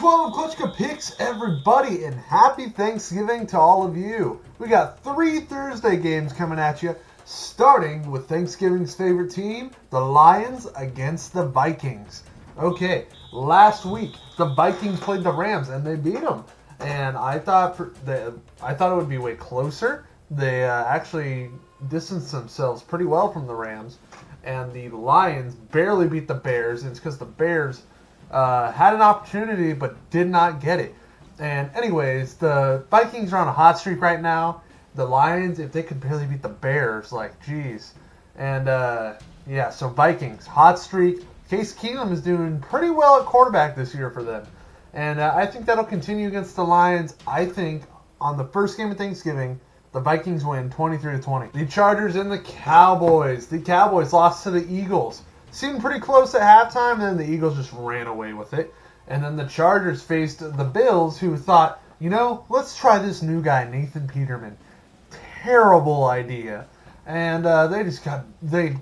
12 Kleschka Picks, everybody, and happy Thanksgiving to all of you. We got 3 Thursday games coming at you, starting with Thanksgiving's favorite team, the Lions against the Vikings. Okay, last week the Vikings played the Rams and they beat them, and I thought it would be way closer. They actually distanced themselves pretty well from the Rams, and the Lions barely beat the Bears. And it's because the Bears had an opportunity but did not get it. And anyways, the Vikings are on a hot streak right now. The Lions, if they could barely beat the Bears, like, geez. And yeah, so Vikings, hot streak. Case Keenum is doing pretty well at quarterback this year for them. And I think that'll continue against the Lions. I think on the first game of Thanksgiving, the Vikings win 23-20. The Chargers and the Cowboys. The Cowboys lost to the Eagles. Seemed pretty close at halftime, and then the Eagles just ran away with it. And then the Chargers faced the Bills, who thought, you know, let's try this new guy, Nathan Peterman. Terrible idea. And the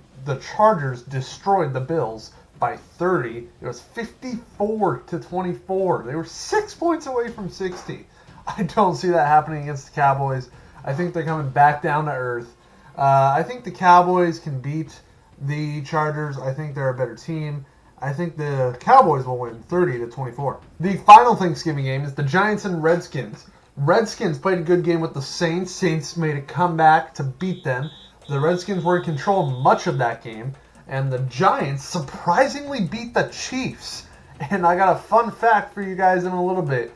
Chargers destroyed the Bills by 30. It was 54-24. They were 6 points away from 60. I don't see that happening against the Cowboys. I think they're coming back down to earth. I think the Cowboys can beat the Chargers. I think they're a better team. I think the Cowboys will win 30-24. The final Thanksgiving game is the Giants and Redskins. Redskins played a good game with the Saints. Saints made a comeback to beat them. The Redskins were in control much of that game. And the Giants surprisingly beat the Chiefs. And I got a fun fact for you guys in a little bit,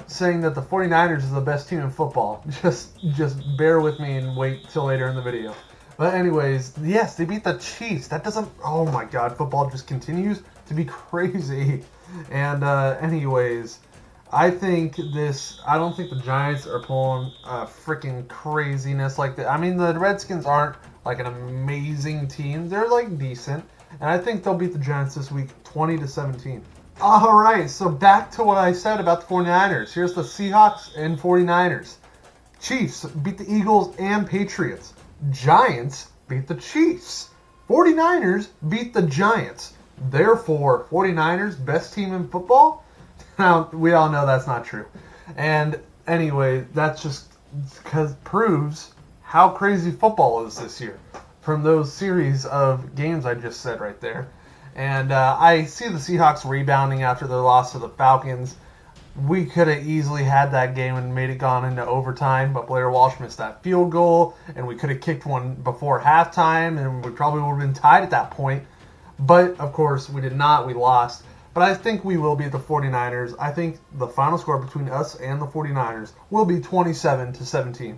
saying that the 49ers is the best team in football. Just bear with me and wait till later in the video. But anyways, yes, they beat the Chiefs. That doesn't... Oh my God, football just continues to be crazy. And anyways, I don't think the Giants are pulling freaking craziness like that. I mean, the Redskins aren't like an amazing team. They're like decent. And I think they'll beat the Giants this week 20-17. All right, so back to what I said about the 49ers. Here's the Seahawks and 49ers. Chiefs beat the Eagles and Patriots. Giants beat the Chiefs. 49ers beat the Giants. Therefore, 49ers, best team in football? Now, we all know that's not true. And anyway, that's just proves how crazy football is this year from those series of games I just said right there. And I see the Seahawks rebounding after their loss to the Falcons. We could have easily had that game and made it gone into overtime, but Blair Walsh missed that field goal, and we could have kicked one before halftime, and we probably would have been tied at that point. But, of course, we did not. We lost. But I think we will beat the 49ers. I think the final score between us and the 49ers will be 27-17.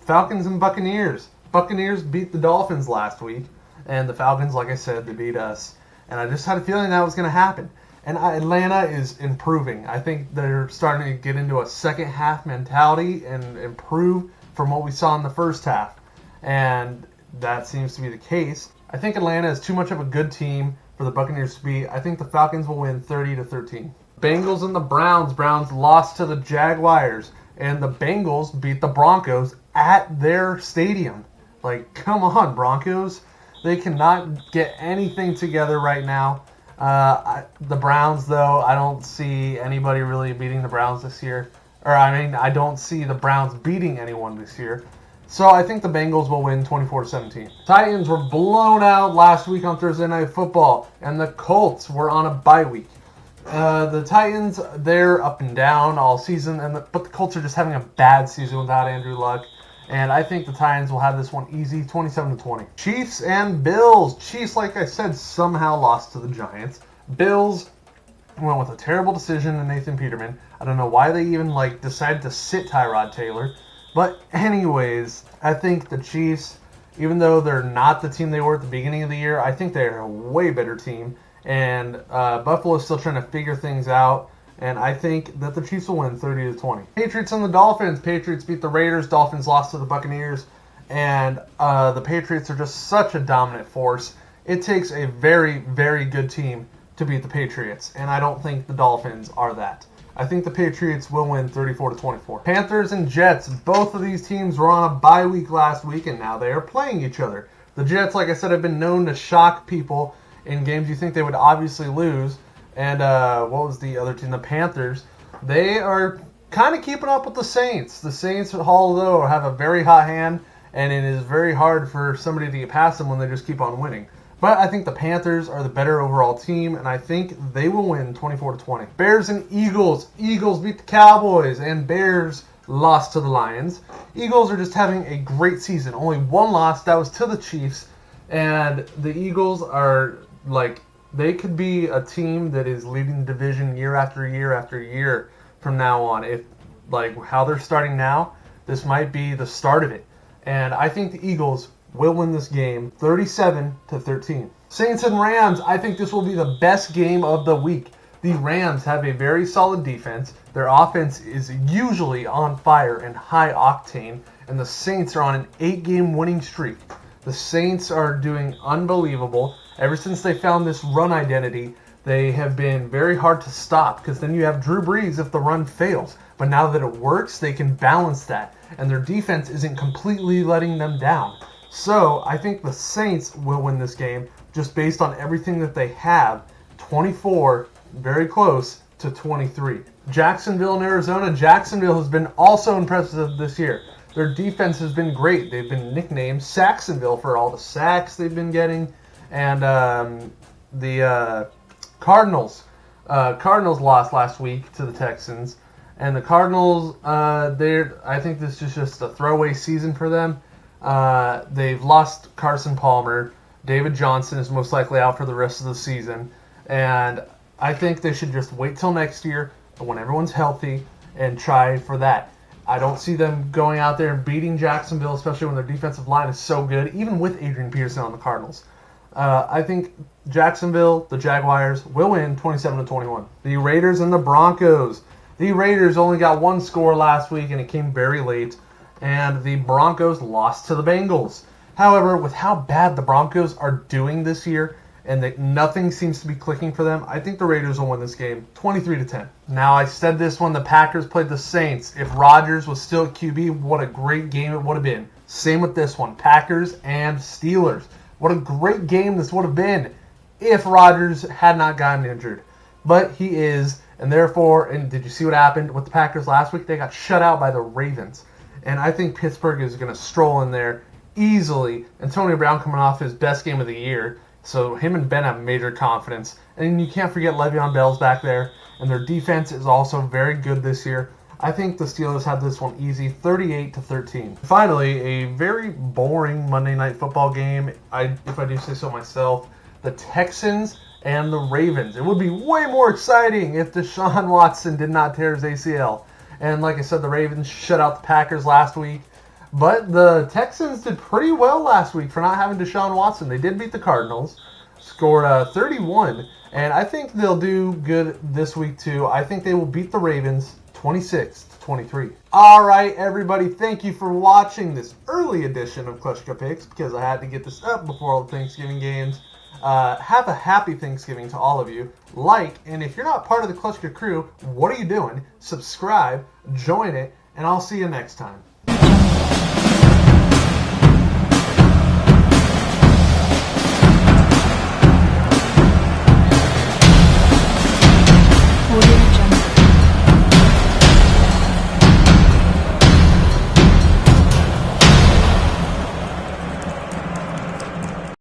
Falcons and Buccaneers. Buccaneers beat the Dolphins last week, and the Falcons, like I said, they beat us. And I just had a feeling that was going to happen. And Atlanta is improving. I think they're starting to get into a second half mentality and improve from what we saw in the first half. And that seems to be the case. I think Atlanta is too much of a good team for the Buccaneers to beat. I think the Falcons will win 30-13. Bengals and the Browns. Browns lost to the Jaguars. And the Bengals beat the Broncos at their stadium. Like, come on, Broncos. They cannot get anything together right now. The Browns, though, I don't see anybody really beating the Browns this year. I don't see the Browns beating anyone this year. So I think the Bengals will win 24-17. Titans were blown out last week on Thursday Night Football, and the Colts were on a bye week. The Titans, they're up and down all season, but the Colts are just having a bad season without Andrew Luck. And I think the Titans will have this one easy, 27-20. Chiefs and Bills. Chiefs, like I said, somehow lost to the Giants. Bills went with a terrible decision to Nathan Peterman. I don't know why they even decided to sit Tyrod Taylor. But anyways, I think the Chiefs, even though they're not the team they were at the beginning of the year, I think they're a way better team. And Buffalo's still trying to figure things out. And I think that the Chiefs will win 30-20. Patriots and the Dolphins. Patriots beat the Raiders. Dolphins lost to the Buccaneers. And the Patriots are just such a dominant force. It takes a very, very good team to beat the Patriots. And I don't think the Dolphins are that. I think the Patriots will win 34-24. Panthers and Jets. Both of these teams were on a bye week last week, and now they are playing each other. The Jets, like I said, have been known to shock people in games you think they would obviously lose. And what was the other team? The Panthers. They are kind of keeping up with the Saints. The Saints, although, have a very hot hand, and it is very hard for somebody to get past them when they just keep on winning. But I think the Panthers are the better overall team, and I think they will win 24-20. Bears and Eagles. Eagles beat the Cowboys, and Bears lost to the Lions. Eagles are just having a great season. Only one loss. That was to the Chiefs. And the Eagles are they could be a team that is leading the division year after year after year from now on. If how they're starting now, this might be the start of it. And I think the Eagles will win this game 37-13. Saints and Rams, I think this will be the best game of the week. The Rams have a very solid defense. Their offense is usually on fire and high octane. And the Saints are on an 8-game winning streak. The Saints are doing unbelievable. Ever since they found this run identity, they have been very hard to stop because then you have Drew Brees if the run fails. But now that it works, they can balance that. And their defense isn't completely letting them down. So I think the Saints will win this game just based on everything that they have. 24, very close to 23. Jacksonville and Arizona. Jacksonville has been also impressive this year. Their defense has been great. They've been nicknamed Sacksonville for all the sacks they've been getting. And the Cardinals. Cardinals lost last week to the Texans. And the Cardinals, I think this is just a throwaway season for them. They've lost Carson Palmer. David Johnson is most likely out for the rest of the season. And I think they should just wait till next year when everyone's healthy and try for that. I don't see them going out there and beating Jacksonville, especially when their defensive line is so good, even with Adrian Peterson on the Cardinals. I think Jacksonville, the Jaguars, will win 27-21. The Raiders and the Broncos. The Raiders only got one score last week, and it came very late. And the Broncos lost to the Bengals. However, with how bad the Broncos are doing this year, and that nothing seems to be clicking for them, I think the Raiders will win this game 23-10. Now, I said this when the Packers played the Saints. If Rodgers was still at QB, what a great game it would have been. Same with this one, Packers and Steelers. What a great game this would have been if Rodgers had not gotten injured. But he is, and therefore, and did you see what happened with the Packers last week? They got shut out by the Ravens. And I think Pittsburgh is going to stroll in there easily. Antonio Brown coming off his best game of the year. So him and Ben have major confidence. And you can't forget Le'Veon Bell's back there. And their defense is also very good this year. I think the Steelers have this one easy, 38-13. Finally, a very boring Monday Night Football game, if I do say so myself. The Texans and the Ravens. It would be way more exciting if Deshaun Watson did not tear his ACL. And like I said, the Ravens shut out the Packers last week. But the Texans did pretty well last week for not having Deshaun Watson. They did beat the Cardinals, scored 31, and I think they'll do good this week too. I think they will beat the Ravens 26-23. All right, everybody, thank you for watching this early edition of Kleschka Picks because I had to get this up before all the Thanksgiving games. Have a happy Thanksgiving to all of you. And if you're not part of the Kleschka crew, what are you doing? Subscribe, join it, and I'll see you next time.